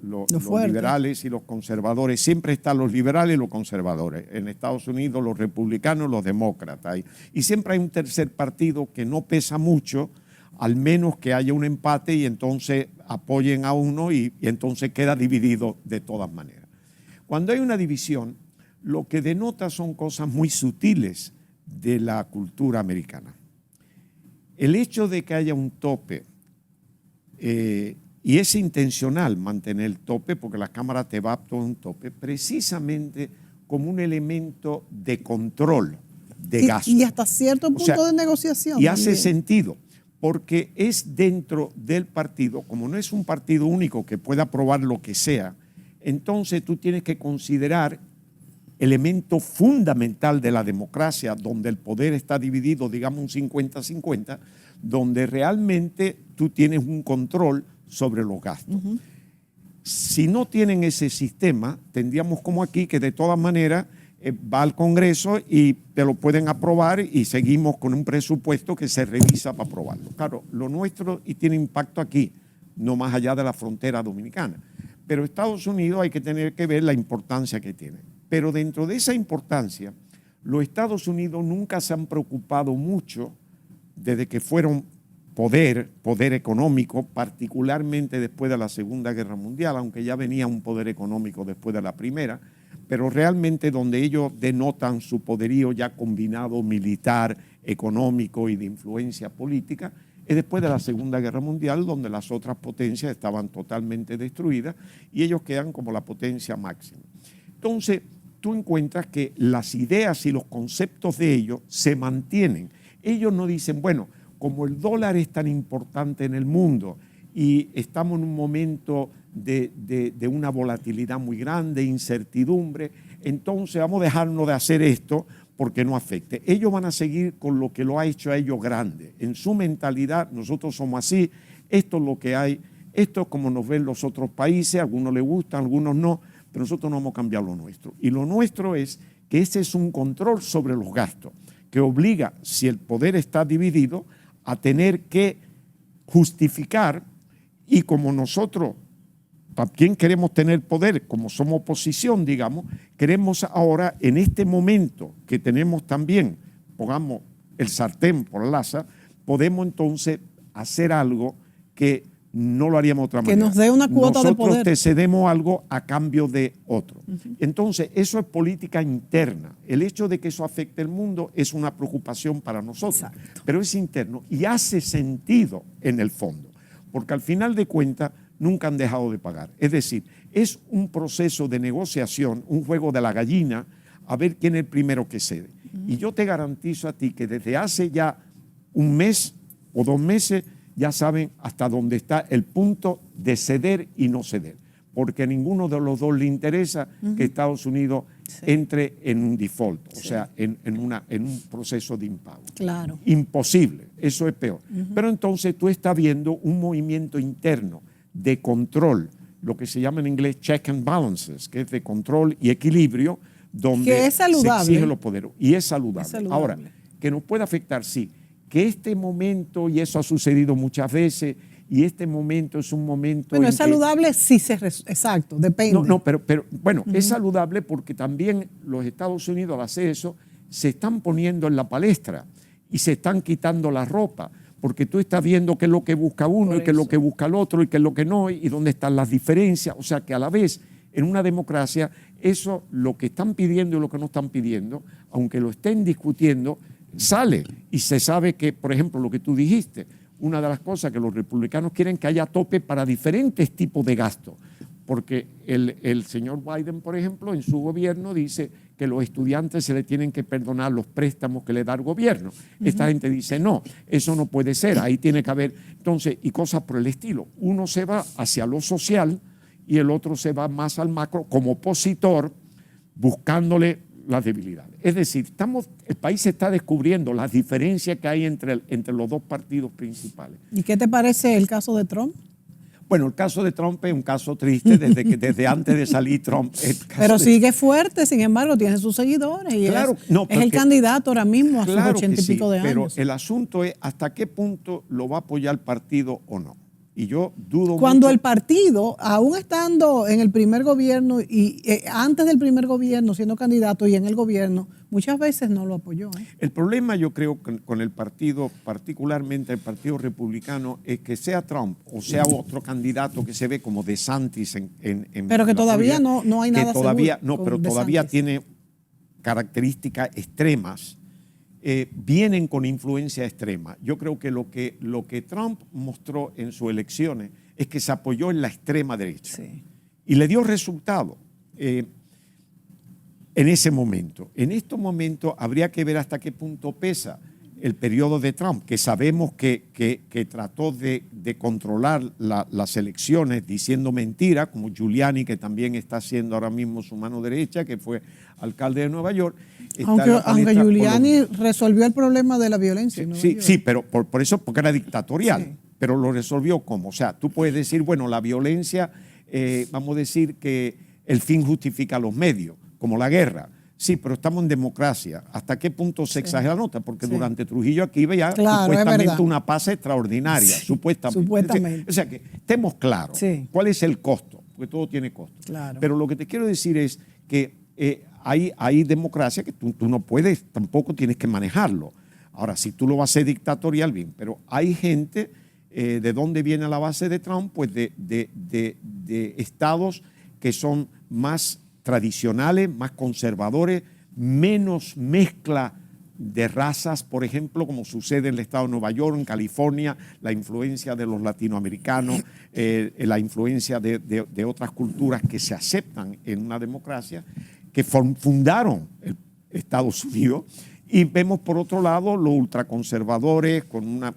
los liberales y los conservadores. Siempre están los liberales y los conservadores. En Estados Unidos los republicanos y los demócratas. Y siempre hay un tercer partido que no pesa mucho, al menos que haya un empate y entonces apoyen a uno y entonces queda dividido de todas maneras. Cuando hay una división, lo que denota son cosas muy sutiles de la cultura americana. El hecho de que haya un tope, y es intencional mantener el tope, porque la Cámara te va a poner un tope, precisamente como un elemento de control de gasto. Y hasta cierto punto de negociación. Y hace sentido, porque es dentro del partido, como no es un partido único que pueda aprobar lo que sea, entonces tú tienes que considerar elemento fundamental de la democracia, donde el poder está dividido, digamos un 50-50, donde realmente tú tienes un control sobre los gastos. Si no tienen ese sistema, tendríamos como aquí que de todas maneras va al Congreso y te lo pueden aprobar y seguimos con un presupuesto que se revisa para aprobarlo. Claro, lo nuestro y tiene impacto aquí, no más allá de la frontera dominicana. Pero Estados Unidos hay que tener que ver la importancia que tiene. Pero dentro de esa importancia, los Estados Unidos nunca se han preocupado mucho desde que fueron poder económico, particularmente después de la Segunda Guerra Mundial, aunque ya venía un poder económico después de la Primera, pero realmente donde ellos denotan su poderío ya combinado militar, económico y de influencia política, es después de la Segunda Guerra Mundial, donde las otras potencias estaban totalmente destruidas y ellos quedan como la potencia máxima. Entonces, tú encuentras que las ideas y los conceptos de ellos se mantienen. Ellos no dicen, bueno, como el dólar es tan importante en el mundo y estamos en un momento de una volatilidad muy grande, incertidumbre, entonces vamos a dejarnos de hacer esto porque no afecte. Ellos van a seguir con lo que lo ha hecho a ellos grande. En su mentalidad, nosotros somos así, esto es lo que hay, esto es como nos ven los otros países, a algunos les gustan, a algunos no, pero nosotros no vamos a cambiar lo nuestro. Y lo nuestro es que ese es un control sobre los gastos, que obliga, si el poder está dividido, a tener que justificar, y como nosotros también queremos tener poder, como somos oposición, digamos, queremos ahora, en este momento que tenemos también, pongamos el sartén por el asa, podemos entonces hacer algo que no lo haríamos de otra manera. Que nos dé una cuota de poder. Nosotros te cedemos algo a cambio de otro. Entonces, eso es política interna. El hecho de que eso afecte el mundo es una preocupación para nosotros. Exacto. Pero es interno y hace sentido en el fondo, porque al final de cuentas nunca han dejado de pagar. Es decir, es un proceso de negociación, un juego de la gallina, a ver quién es el primero que cede. Y yo te garantizo a ti que desde hace ya un mes o 2 meses ya saben hasta dónde está el punto de ceder y no ceder, porque a ninguno de los dos le interesa que Estados Unidos entre en un default, o sea, en un proceso de impago. Claro. Imposible, eso es peor. Pero entonces tú estás viendo un movimiento interno de control, lo que se llama en inglés check and balances, que es de control y equilibrio, donde que es saludable. Se exige los poderes. Y es saludable. Ahora, que nos puede afectar, sí. Que este momento, y eso ha sucedido muchas veces, y este momento es un momento... Bueno, es saludable si se... Exacto, depende. No, pero bueno, es saludable porque también los Estados Unidos al hacer eso se están poniendo en la palestra y se están quitando la ropa, porque tú estás viendo qué es lo que busca uno y qué es lo que busca el otro y qué es lo que no, y dónde están las diferencias. O sea que a la vez, en una democracia, eso, lo que están pidiendo y lo que no están pidiendo, aunque lo estén discutiendo, sale y se sabe que, por ejemplo, lo que tú dijiste, una de las cosas que los republicanos quieren que haya tope para diferentes tipos de gastos, porque el señor Biden, por ejemplo, en su gobierno dice que los estudiantes se le tienen que perdonar los préstamos que le da el gobierno. Esta gente dice, no, eso no puede ser, ahí tiene que haber, entonces, y cosas por el estilo. Uno se va hacia lo social y el otro se va más al macro como opositor, buscándole las debilidades. Es decir, el país está descubriendo las diferencias que hay entre los dos partidos principales. ¿Y qué te parece el caso de Trump? Bueno, el caso de Trump es un caso triste desde antes de salir Trump. Pero sigue fuerte, sin embargo, tiene sus seguidores y claro, es el candidato ahora mismo a sus 80 y pico de años. Pero el asunto es hasta qué punto lo va a apoyar el partido o no. Y yo dudo Cuando mucho. el partido, aún estando en el primer gobierno y antes del primer gobierno siendo candidato y en el gobierno, muchas veces no lo apoyó. El problema yo creo con el partido, particularmente el Partido Republicano, es que sea Trump o sea otro candidato que se ve como DeSantis pero que todavía no hay nada todavía, seguro. No, pero todavía tiene características extremas. Vienen con influencia extrema. Yo creo que lo que Trump mostró en sus elecciones es que se apoyó en la extrema derecha. Sí. Y le dio resultado en ese momento. En estos momentos habría que ver hasta qué punto pesa el periodo de Trump, que sabemos que trató de controlar las elecciones diciendo mentiras, como Giuliani, que también está haciendo ahora mismo su mano derecha, que fue alcalde de Nueva York. Aunque Giuliani resolvió el problema de la violencia. Sí, pero por eso, porque era dictatorial, sí. Pero lo resolvió ¿cómo? O sea, tú puedes decir, bueno, la violencia, vamos a decir que el fin justifica los medios, como la guerra. Sí, pero estamos en democracia. ¿Hasta qué punto se exagera la nota? Porque durante Trujillo aquí veía supuestamente una paz extraordinaria, supuestamente. O sea, que estemos claros cuál es el costo, porque todo tiene costo. Claro. Pero lo que te quiero decir es que hay democracia que tú no puedes, tampoco tienes que manejarlo. Ahora, si tú lo vas a hacer dictatorial, bien, pero hay gente, ¿de dónde viene la base de Trump? Pues de estados que son más tradicionales, más conservadores, menos mezcla de razas, por ejemplo, como sucede en el estado de Nueva York, en California, la influencia de los latinoamericanos, la influencia de otras culturas que se aceptan en una democracia, que fundaron Estados Unidos. Y vemos por otro lado los ultraconservadores,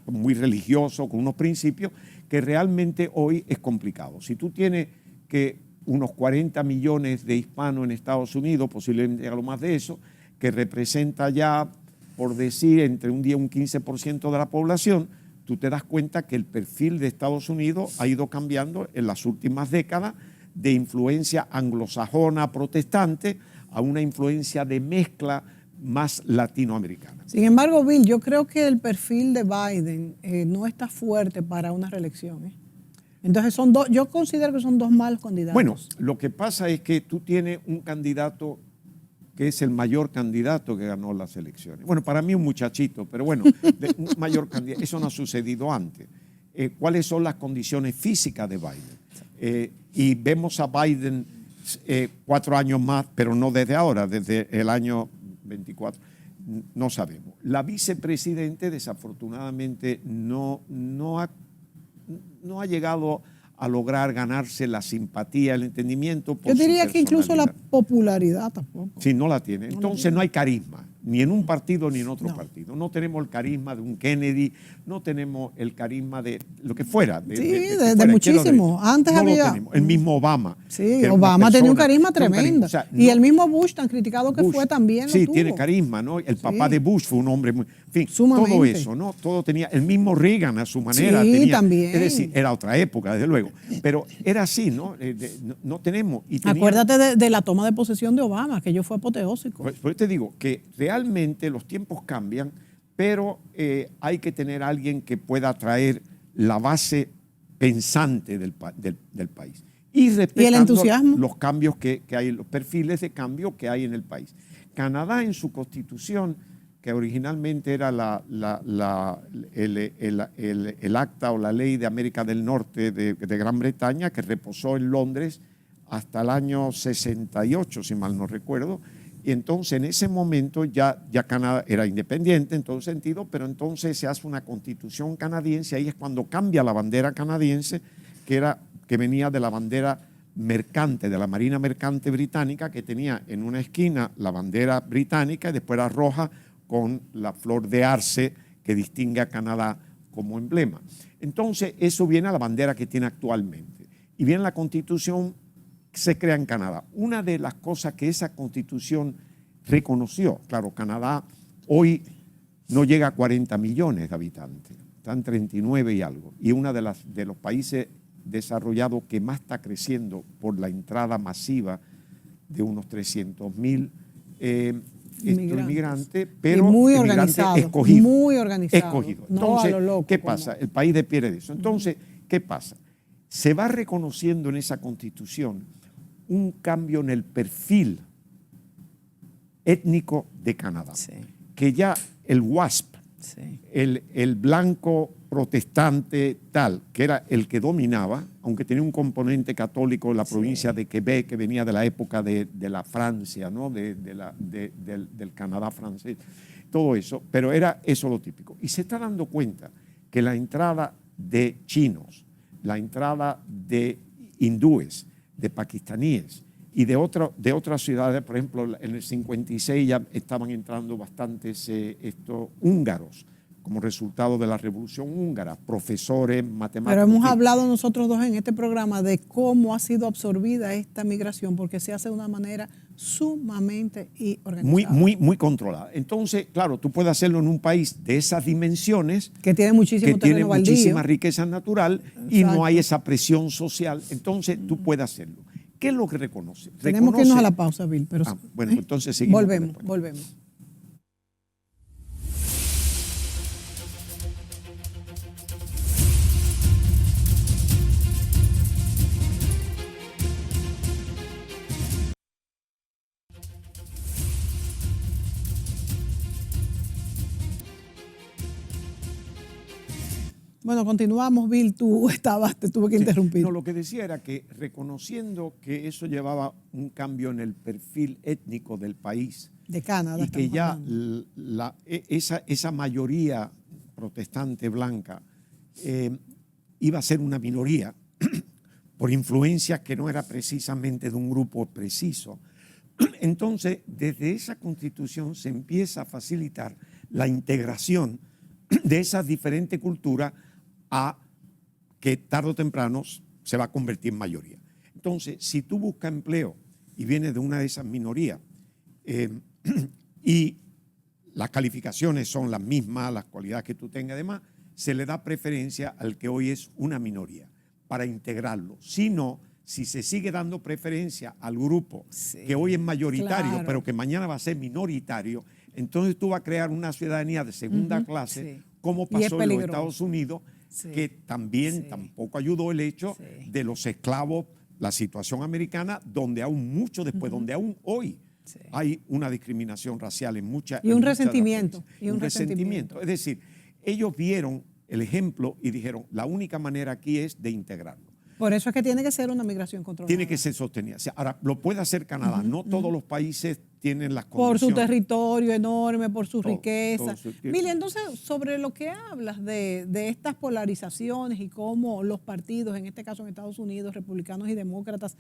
muy religiosos, con unos principios que realmente hoy es complicado. Si tú tienes que unos 40 millones de hispanos en Estados Unidos, posiblemente algo más de eso, que representa ya, por decir, entre un 10 y un 15% de la población, tú te das cuenta que el perfil de Estados Unidos ha ido cambiando en las últimas décadas de influencia anglosajona protestante a una influencia de mezcla más latinoamericana. Sin embargo, Bill, yo creo que el perfil de Biden no está fuerte para una reelección. Entonces yo considero que son dos malos candidatos. Bueno, lo que pasa es que tú tienes un candidato que es el mayor candidato que ganó las elecciones. Bueno, para mí un muchachito, pero bueno, un mayor candidato. Eso no ha sucedido antes. ¿Cuáles son las condiciones físicas de Biden? Y vemos a Biden 4 años más, pero no desde ahora, desde el año 24. No sabemos. La vicepresidente desafortunadamente no ha llegado a lograr ganarse la simpatía, el entendimiento. Yo diría que incluso la popularidad tampoco. Sí, no la tiene. Entonces no hay carisma, ni en un partido ni en otro partido. No tenemos el carisma de un Kennedy, no tenemos el carisma de lo que fuera. De muchísimo. Antes había... El mismo Obama. Sí, Obama tenía un carisma tremendo. O sea, y el mismo Bush, tan criticado que fue, también lo tuvo. Tiene carisma, ¿no? El papá de Bush fue un hombre muy... En fin, todo eso, ¿no? Todo tenía... El mismo Reagan a su manera tenía... también. Es decir, era otra época, desde luego. Pero era así, ¿no? No tenemos... Acuérdate de la toma de posesión de Obama, que ello fue apoteósico. Por eso te digo que realmente los tiempos cambian, pero hay que tener a alguien que pueda traer la base pensante del país. Y respetando el entusiasmo, los cambios que hay, los perfiles de cambio que hay en el país. Canadá en su constitución, que originalmente era el acta o la ley de América del Norte de Gran Bretaña, que reposó en Londres hasta el año 68, si mal no recuerdo, y entonces en ese momento ya Canadá era independiente en todo sentido, pero entonces se hace una constitución canadiense, ahí es cuando cambia la bandera canadiense, que venía de la bandera mercante, de la Marina Mercante Británica, que tenía en una esquina la bandera británica y después era roja con la flor de arce que distingue a Canadá como emblema. Entonces eso viene a la bandera que tiene actualmente. Y viene la constitución que se crea en Canadá. Una de las cosas que esa constitución reconoció, claro, Canadá hoy no llega a 40 millones de habitantes, están 39 y algo, y uno de los países desarrollados que más está creciendo por la entrada masiva de unos 300.000 inmigrantes, pero muy organizado, escogidos. Muy organizado. Escogido. No entonces, a lo loco, ¿qué pasa? El país depende de eso. Entonces, ¿qué pasa? Se va reconociendo en esa constitución un cambio en el perfil étnico de Canadá, que ya el WASP, el blanco protestante tal, que era el que dominaba, aunque tenía un componente católico en la provincia de Quebec, que venía de la época de la Francia, ¿no? del Canadá francés, todo eso, pero era eso lo típico. Y se está dando cuenta que la entrada de chinos, la entrada de hindúes, de pakistaníes, y de otras ciudades. Por ejemplo, en el 56 ya estaban entrando bastantes húngaros como resultado de la Revolución Húngara, profesores, matemáticos. Pero hemos hablado nosotros dos en este programa de cómo ha sido absorbida esta migración, porque se hace de una manera sumamente organizada. Muy controlada. Entonces, claro, tú puedes hacerlo en un país de esas dimensiones, que tiene muchísimo terreno baldío, muchísima riqueza natural. Exacto. Y no hay esa presión social. Entonces, tú puedes hacerlo. ¿Qué es lo que reconoce? Tenemos que irnos a la pausa, Bill. Pero bueno, entonces seguimos. Volvemos. Bueno, continuamos, Bill, te tuve que interrumpir. No, lo que decía era que reconociendo que eso llevaba un cambio en el perfil étnico del país. De Canadá. Y que ya esa mayoría protestante blanca iba a ser una minoría por influencias que no era precisamente de un grupo preciso. Entonces, desde esa constitución se empieza a facilitar la integración de esas diferentes culturas a que tarde o temprano se va a convertir en mayoría. Entonces, si tú buscas empleo y vienes de una de esas minorías y las calificaciones son las mismas, las cualidades que tú tengas, además, se le da preferencia al que hoy es una minoría para integrarlo. Si no, si se sigue dando preferencia al grupo que hoy es mayoritario, claro, pero que mañana va a ser minoritario, entonces tú vas a crear una ciudadanía de segunda clase, como pasó en los Estados Unidos, que también tampoco ayudó el hecho de los esclavos, la situación americana, donde aún mucho después, donde aún hoy hay una discriminación racial en muchas. Y un resentimiento. Es decir, ellos vieron el ejemplo y dijeron, la única manera aquí es de integrarlo. Por eso es que tiene que ser una migración controlada. Tiene que ser sostenida. O sea, ahora, lo puede hacer Canadá. No todos los países tienen las condiciones. Por su territorio enorme, por su riqueza. Mire, entonces, sobre lo que hablas de estas polarizaciones y cómo los partidos, en este caso en Estados Unidos, republicanos y demócratas,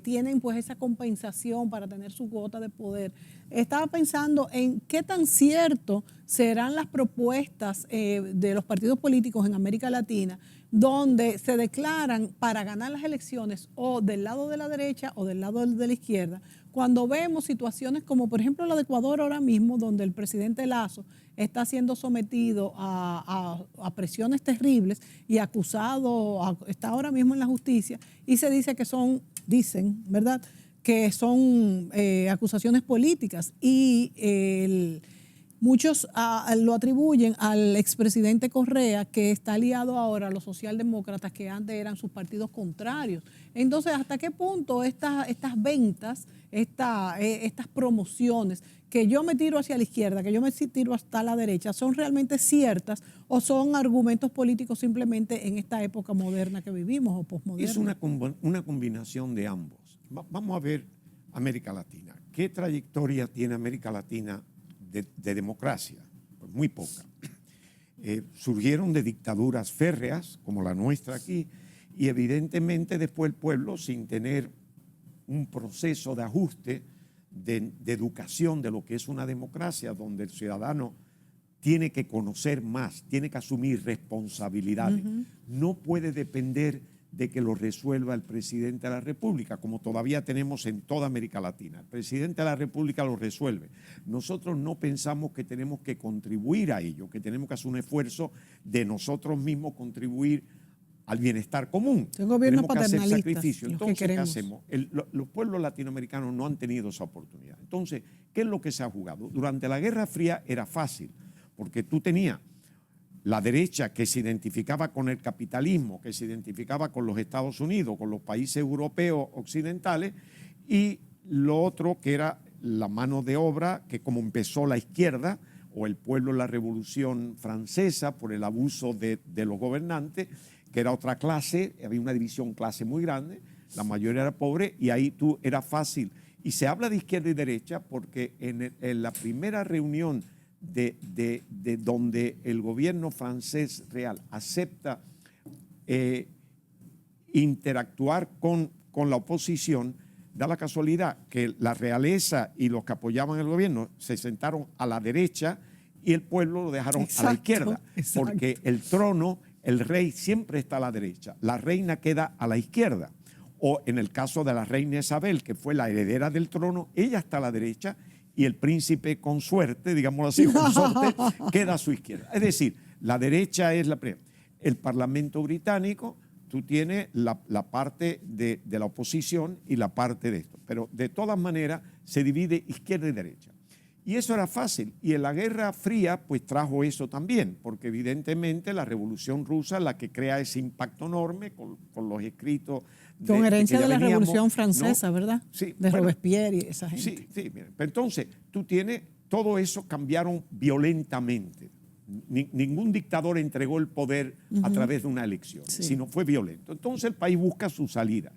tienen pues esa compensación para tener su cuota de poder. Estaba pensando en qué tan cierto serán las propuestas de los partidos políticos en América Latina, donde se declaran para ganar las elecciones o del lado de la derecha o del lado de la izquierda, cuando vemos situaciones como por ejemplo la de Ecuador ahora mismo, donde el presidente Lasso está siendo sometido a presiones terribles y acusado, está ahora mismo en la justicia, y se dice que dicen, ¿verdad?, que son acusaciones políticas, y muchos lo atribuyen al expresidente Correa, que está aliado ahora a los socialdemócratas, que antes eran sus partidos contrarios. Entonces, ¿hasta qué punto estas ventas, estas promociones, que yo me tiro hacia la izquierda, que yo me tiro hasta la derecha, son realmente ciertas o son argumentos políticos simplemente en esta época moderna que vivimos o posmoderna? Es una combinación de ambos. Vamos a ver América Latina. ¿Qué trayectoria tiene América Latina de democracia? Pues muy poca. Surgieron de dictaduras férreas, como la nuestra aquí, y evidentemente después el pueblo, sin tener un proceso de ajuste, de educación de lo que es una democracia, donde el ciudadano tiene que conocer más, tiene que asumir responsabilidades. No puede depender de que lo resuelva el presidente de la República, como todavía tenemos en toda América Latina. El presidente de la República lo resuelve. Nosotros no pensamos que tenemos que contribuir a ello, que tenemos que hacer un esfuerzo de nosotros mismos contribuir al bienestar común. Tenemos que hacer sacrificio. Entonces, ¿qué hacemos? Los pueblos latinoamericanos no han tenido esa oportunidad. Entonces, ¿qué es lo que se ha jugado? Durante la Guerra Fría era fácil, porque tú tenías la derecha que se identificaba con el capitalismo, que se identificaba con los Estados Unidos, con los países europeos occidentales, y lo otro que era la mano de obra, que como empezó la izquierda o el pueblo en la Revolución Francesa por el abuso de los gobernantes, que era otra clase, había una división clase muy grande, la mayoría era pobre y ahí era fácil. Y se habla de izquierda y derecha porque en la primera reunión de donde el gobierno francés real acepta interactuar con la oposición, da la casualidad que la realeza y los que apoyaban el gobierno se sentaron a la derecha y el pueblo lo dejaron a la izquierda. Porque el trono, el rey siempre está a la derecha, la reina queda a la izquierda. O en el caso de la reina Isabel, que fue la heredera del trono, ella está a la derecha y el príncipe consuerte, digámoslo así, consorte, queda a su izquierda. Es decir, la derecha es la primera. El Parlamento británico, tú tienes la parte de la oposición y la parte de esto. Pero de todas maneras se divide izquierda y derecha. Y eso era fácil. Y en la Guerra Fría pues trajo eso también, porque evidentemente la Revolución Rusa es la que crea ese impacto enorme con los escritos. Con herencia de la Revolución Francesa, ¿no? ¿Verdad? Sí. De Robespierre y esa gente. Sí, sí. Pero entonces tú tienes, todo eso cambiaron violentamente. Ningún dictador entregó el poder a través de una elección, sino fue violento. Entonces el país busca su salida.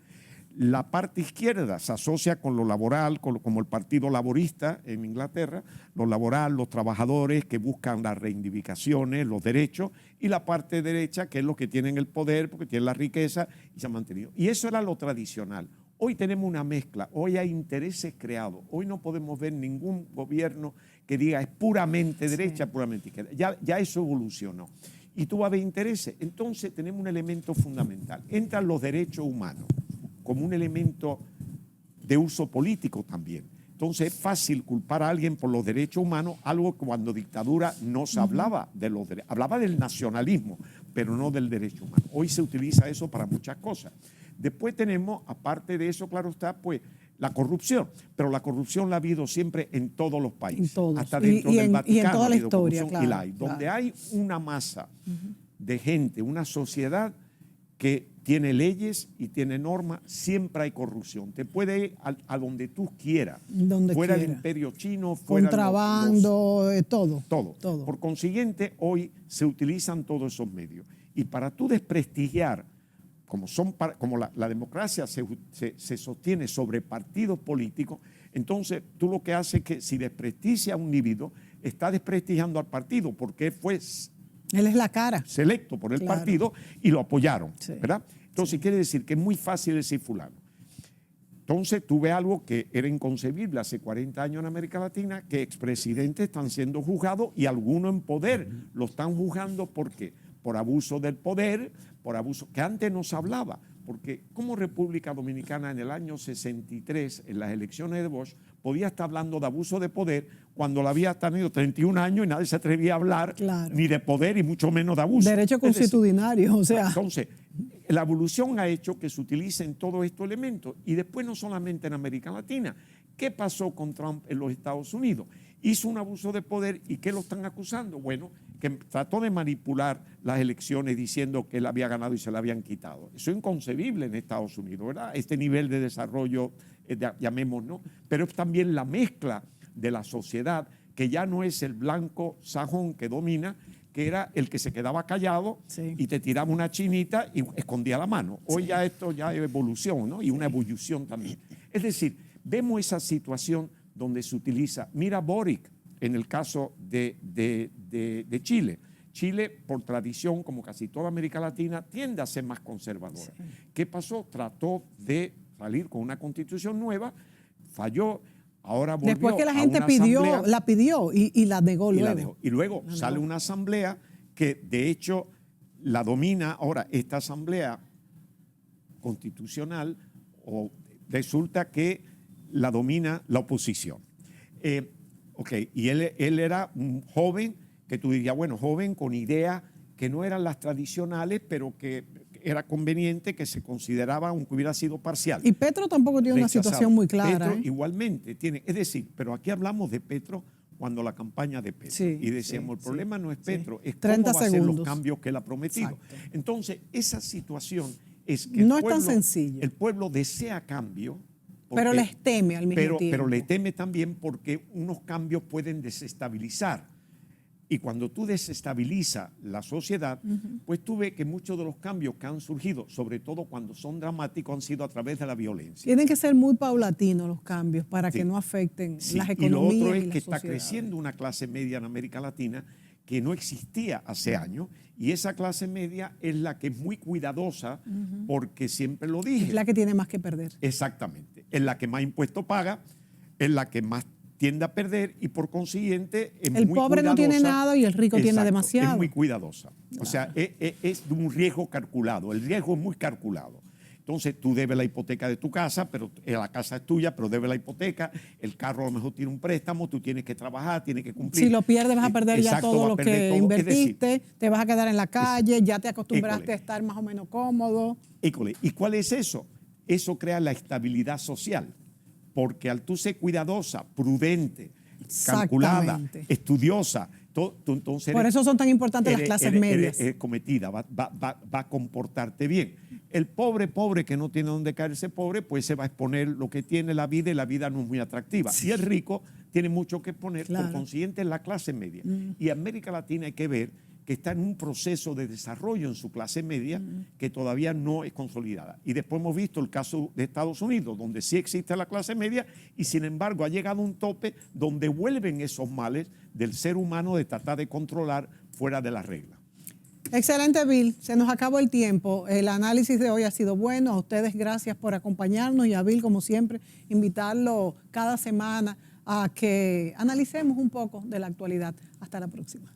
La parte izquierda se asocia con lo laboral, como el Partido Laborista en Inglaterra, lo laboral, los trabajadores que buscan las reivindicaciones, los derechos, y la parte derecha, que es los que tienen el poder, porque tienen la riqueza y se han mantenido. Y eso era lo tradicional. Hoy tenemos una mezcla, hoy hay intereses creados, hoy no podemos ver ningún gobierno que diga es puramente derecha, puramente izquierda. Ya eso evolucionó. Y tú vas a ver intereses. Entonces tenemos un elemento fundamental. Entran los derechos humanos como un elemento de uso político también. Entonces es fácil culpar a alguien por los derechos humanos, algo que cuando dictadura no se hablaba de los derechos, hablaba del nacionalismo, pero no del derecho humano. Hoy se utiliza eso para muchas cosas. Después tenemos, aparte de eso, claro está, pues la corrupción, pero la corrupción la ha habido siempre en todos los países, hasta dentro del Vaticano. Y en toda la historia, claro. Donde hay una masa de gente, una sociedad que tiene leyes y tiene normas, siempre hay corrupción. Te puede ir a donde tú quieras, fuera del imperio chino, fuera contrabando, todo. Por consiguiente, hoy se utilizan todos esos medios. Y para tú desprestigiar, como la democracia se sostiene sobre partidos políticos, entonces tú lo que haces es que si desprestigia a un individuo, está desprestigiando al partido, porque él es la cara. Selecto por el partido y lo apoyaron, ¿verdad? Entonces quiere decir que es muy fácil decir fulano. Entonces tú ves algo que era inconcebible hace 40 años en América Latina, que expresidentes están siendo juzgados y algunos en poder lo están juzgando. ¿Por qué? Por abuso del poder, por abuso que antes no se hablaba. Porque como República Dominicana en el año 63, en las elecciones de Bosch, podía estar hablando de abuso de poder cuando la había tenido 31 años y nadie se atrevía a hablar ni de poder y mucho menos de abuso. Derecho constitucionario, o sea. Entonces, la evolución ha hecho que se utilicen todos estos elementos. Y después no solamente en América Latina. ¿Qué pasó con Trump en los Estados Unidos? Hizo un abuso de poder y ¿qué lo están acusando? Bueno, que trató de manipular las elecciones diciendo que él había ganado y se la habían quitado. Eso es inconcebible en Estados Unidos, ¿verdad? Este nivel de desarrollo, llamémoslo, pero es también la mezcla de la sociedad, que ya no es el blanco sajón que domina, que era el que se quedaba callado y te tiraba una chinita y escondía la mano. Hoy ya esto ya es evolución, ¿no? Y una ebullición también. Es decir, vemos esa situación donde se utiliza. Mira Boric en el caso de Chile. Chile, por tradición, como casi toda América Latina, tiende a ser más conservadora. ¿Qué pasó? Trató de salir con una constitución nueva, falló, ahora volvió. Después que la gente la pidió y la negó luego. Y luego sale una asamblea que de hecho la domina ahora esta asamblea constitucional, o resulta que la domina la oposición. Y él era un joven que tú dirías, bueno, joven con ideas que no eran las tradicionales, pero que era conveniente, que se consideraba aunque hubiera sido parcial. Y Petro tampoco tiene una situación muy clara. Petro igualmente tiene, es decir, pero aquí hablamos de Petro cuando la campaña de Petro. Y decíamos, el problema no es Petro, es cómo va a hacer los cambios que él ha prometido. Exacto. Entonces, esa situación es que no es tan sencillo. El pueblo desea cambio. Pero les teme al mismo tiempo. Pero le teme también porque unos cambios pueden desestabilizar. Y cuando tú desestabilizas la sociedad, pues tú ves que muchos de los cambios que han surgido, sobre todo cuando son dramáticos, han sido a través de la violencia. Tienen que ser muy paulatinos los cambios para que no afecten las economías. Y lo otro es que está creciendo una clase media en América Latina que no existía hace años, y esa clase media es la que es muy cuidadosa, porque siempre lo dije. Es la que tiene más que perder. Exactamente. es la que más impuestos paga, es la que más tiende a perder y por consiguiente es el muy pobre cuidadosa. no tiene nada y el rico tiene Exacto, demasiado. es muy cuidadosa. O sea, es de un riesgo calculado. El riesgo es muy calculado. Entonces tú debes la hipoteca de tu casa, pero la casa es tuya, pero debes la hipoteca, el carro a lo mejor tiene un préstamo, tú tienes que trabajar, tienes que cumplir. Si lo pierdes vas a perder ya todo lo que invertiste, te vas a quedar en la calle, ya te acostumbraste a estar más o menos cómodo. ¿Y cuál es eso? Eso crea la estabilidad social, porque al tú ser cuidadosa, prudente, calculada, estudiosa, entonces por eso son tan importantes las clases medias. Eres cometida, va a comportarte bien. El pobre que no tiene dónde caerse pobre, pues se va a exponer lo que tiene la vida y la vida no es muy atractiva. Sí. Y el rico tiene mucho que exponer, por consiguiente es la clase media. Y América Latina hay que ver que está en un proceso de desarrollo en su clase media que todavía no es consolidada. Y después hemos visto el caso de Estados Unidos, donde sí existe la clase media y sin embargo ha llegado a un tope donde vuelven esos males del ser humano de tratar de controlar fuera de la regla. Excelente, Bill. Se nos acabó el tiempo. El análisis de hoy ha sido bueno. A ustedes gracias por acompañarnos y a Bill, como siempre, invitarlo cada semana a que analicemos un poco de la actualidad. Hasta la próxima.